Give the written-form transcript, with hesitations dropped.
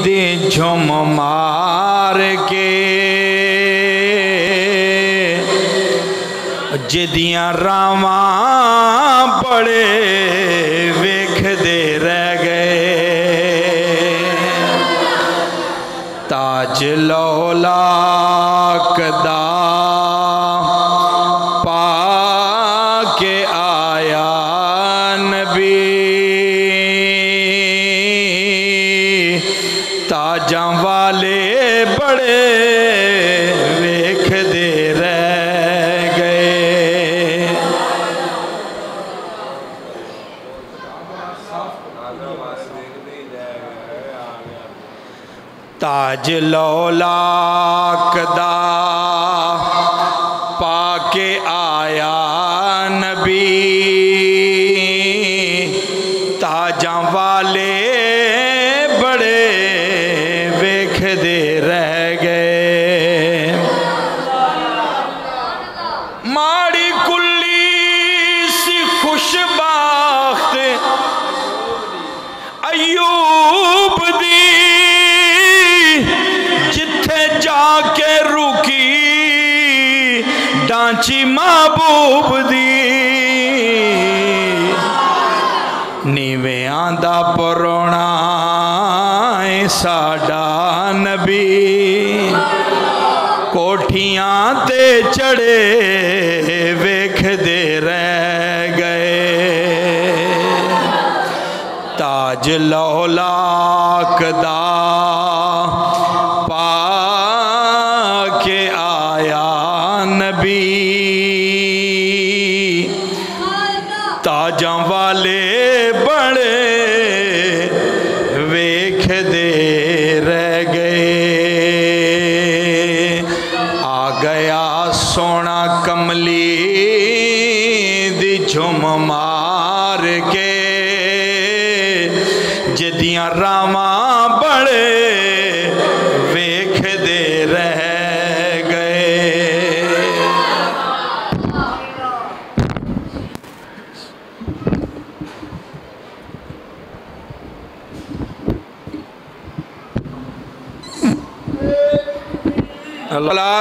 दी झुम मार के जिदियां रावां बड़े वेखदे रह गए। ताज लौलाक दा पाके आया नबी, ताजा वाले बड़े वेखदे रह गए। ताज लौलाक दा पाके आया नबी, ताजा वाले बड़े वेखदे रह गए। माड़ी कुल्ली सी खुशबाख्त अयूब दी, जिथे जाके रुकी डांची महबूब दी। नीवेआं दा परोना साडा नबी, कोठियां ते चढ़े वेखदे रह गए। ताज लौलाक दा पाके आया नबी, ताजा वाले बड़े वेखदे रह गए। आ गया सोना कमली दी झुम मार के, जिदियां रावां बड़े वेखदे रह गए। अल्लाह